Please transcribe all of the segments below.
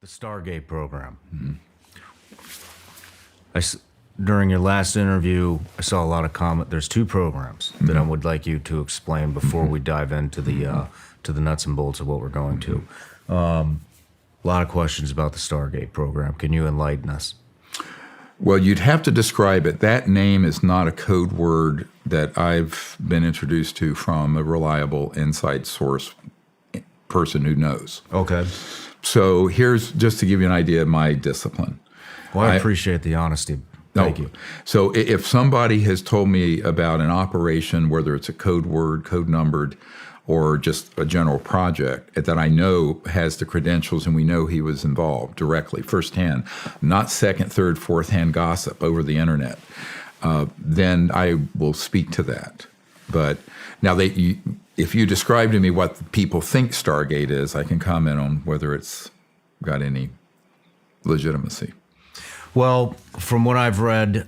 The Stargate program. During your last interview, I saw a lot of comment. There's two programs that I would like you to explain before we dive into the nuts and bolts of what we're going to. A lot of questions about the Stargate program. Can you enlighten us? Well, you'd have to describe it. That name is not a code word that I've been introduced to from a reliable inside source person who knows. Okay. So here's just to give you an idea of my discipline. Well, I appreciate the honesty. Thank you. So if somebody has told me about an operation, whether it's a code word, code numbered, or just a general project that I know has the credentials and we know he was involved directly, firsthand, not second, third, fourth hand gossip over the internet, then I will speak to that. But now if you describe to me what people think Stargate is, I can comment on whether it's got any legitimacy. Well, from what I've read,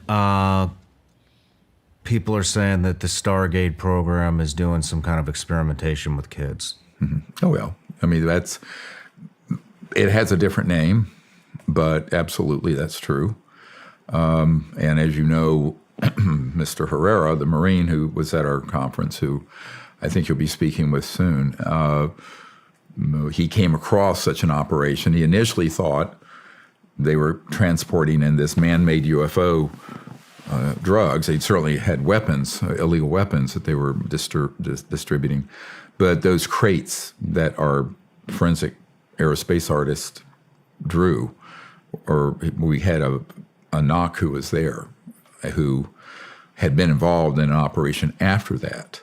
people are saying that the Stargate program is doing some kind of experimentation with kids. Mm-hmm. Oh, well, I mean, it has a different name, but absolutely that's true. And as you know, Mr. Herrera, the Marine who was at our conference, who I think you'll be speaking with soon, he came across such an operation. He initially thought they were transporting in this man-made UFO drugs. They certainly had weapons, illegal weapons that they were distributing. But those crates that our forensic aerospace artist drew, or we had a knock who was there, who had been involved in an operation after that.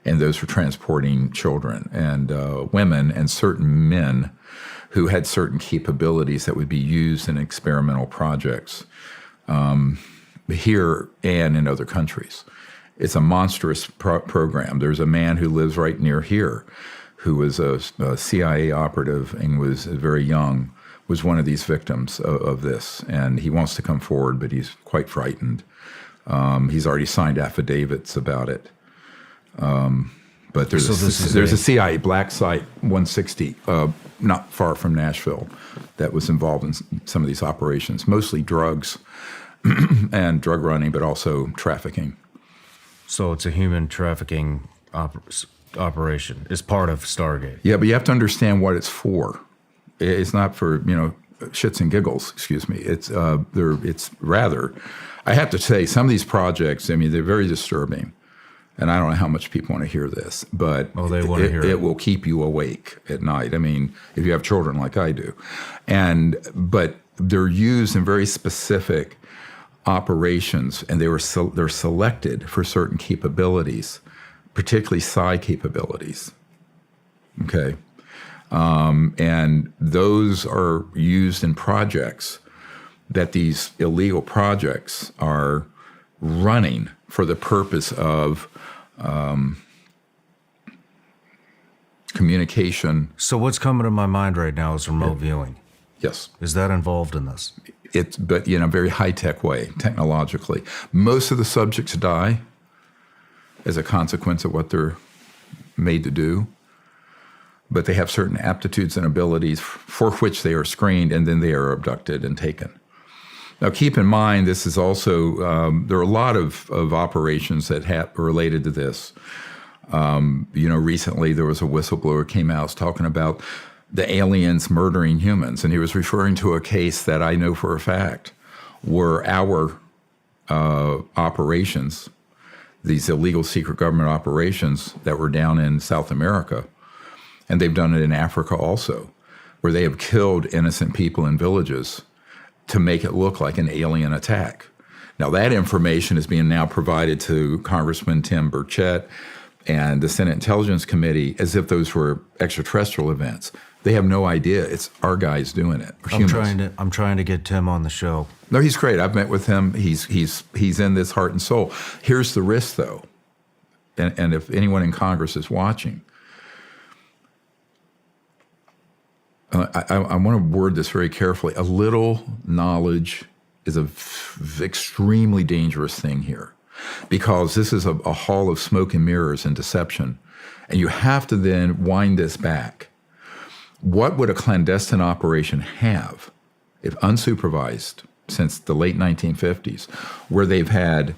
And those were transporting children and women and certain men who had certain capabilities that would be used in experimental projects here and in other countries. It's a monstrous program. There's a man who lives right near here who was a CIA operative and was very young, was one of these victims of this. And he wants to come forward, but he's quite frightened. He's already signed affidavits about it. But there's a CIA black site 160, not far from Nashville, that was involved in some of these operations, mostly drugs and drug running, but also trafficking. So it's a human trafficking operation. It's part of Stargate. Yeah, but you have to understand what it's for. It's not for, shits and giggles, excuse me. It's rather, I have to say, some of these projects, they're very disturbing. And I don't know how much people want to hear this, but they want to hear it. It will keep you awake at night. I mean, if you have children like I do. But they're used in very specific operations, and they're selected for certain capabilities, particularly psi capabilities. Okay. And those are used in projects that these illegal projects are running for the purpose of communication. So what's coming to my mind right now is remote viewing. Yes. Is that involved in this? But in a very high-tech way, technologically. Most of the subjects die as a consequence of what they're made to do, but they have certain aptitudes and abilities for which they are screened, and then they are abducted and taken. Now, keep in mind, this is also, there are a lot of operations that are related to this. Recently there was a whistleblower came out talking about the aliens murdering humans, and he was referring to a case that I know for a fact were our operations, these illegal secret government operations that were down in South America, and they've done it in Africa also, where they have killed innocent people in villages to make it look like an alien attack. Now, that information is being now provided to Congressman Tim Burchett and the Senate Intelligence Committee as if those were extraterrestrial events. They have no idea. It's our guys doing it. I'm trying to get Tim on the show. No, he's great. I've met with him. He's in this heart and soul. Here's the risk, though, and if anyone in Congress is watching, I want to word this very carefully. A little knowledge is an extremely dangerous thing here, because this is a hall of smoke and mirrors and deception. And you have to then wind this back. what would a clandestine operation have if unsupervised since the late 1950s, where they've had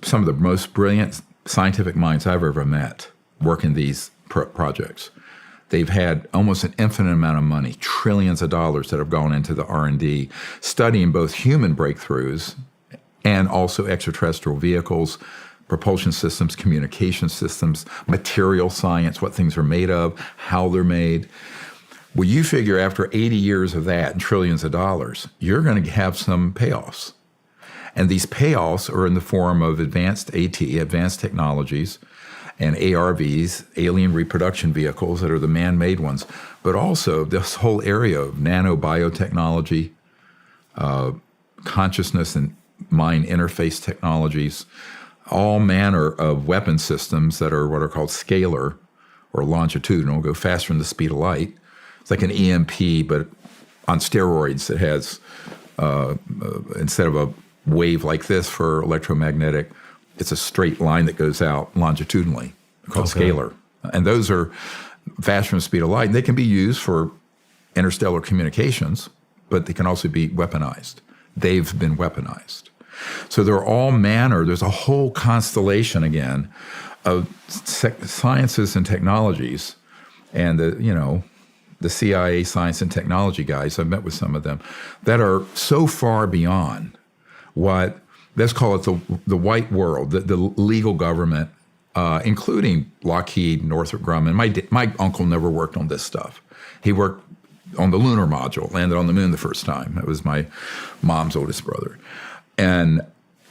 some of the most brilliant scientific minds I've ever met working these projects. They've had almost an infinite amount of money, trillions of dollars that have gone into the R&D, studying both human breakthroughs and also extraterrestrial vehicles, propulsion systems, communication systems, material science, what things are made of, how they're made. Well, you figure after 80 years of that and trillions of dollars, you're going to have some payoffs. And these payoffs are in the form of advanced advanced technologies, and ARVs, alien reproduction vehicles that are the man-made ones, but also this whole area of nanobiotechnology, consciousness and mind interface technologies, all manner of weapon systems that are what are called scalar or longitudinal, go faster than the speed of light. It's like an EMP, but on steroids. It has, instead of a wave like this for electromagnetic, it's a straight line that goes out longitudinally called scalar. And those are faster than the speed of light. They can be used for interstellar communications, but they can also be weaponized. They've been weaponized. So there are all manner, there's a whole constellation again of sciences and technologies, and the CIA science and technology guys, I've met with some of them, that are so far beyond what, let's call it the white world, the legal government, including Lockheed, Northrop Grumman. My uncle never worked on this stuff. He worked on the lunar module, landed on the moon the first time. That was my mom's oldest brother. And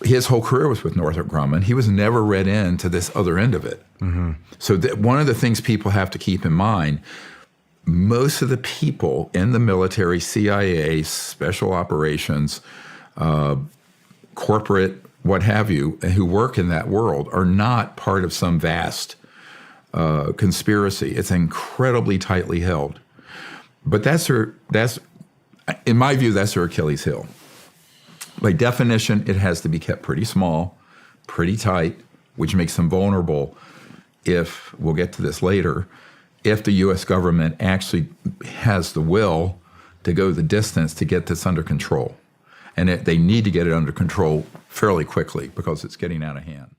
his whole career was with Northrop Grumman. He was never read into this other end of it. Mm-hmm. So one of the things people have to keep in mind, most of the people in the military, CIA, special operations, corporate, what have you, who work in that world are not part of some vast conspiracy. It's incredibly tightly held. But in my view, that's their Achilles heel. By definition, it has to be kept pretty small, pretty tight, which makes them vulnerable if, we'll get to this later, if the U.S. government actually has the will to go the distance to get this under control. And they need to get it under control fairly quickly because it's getting out of hand.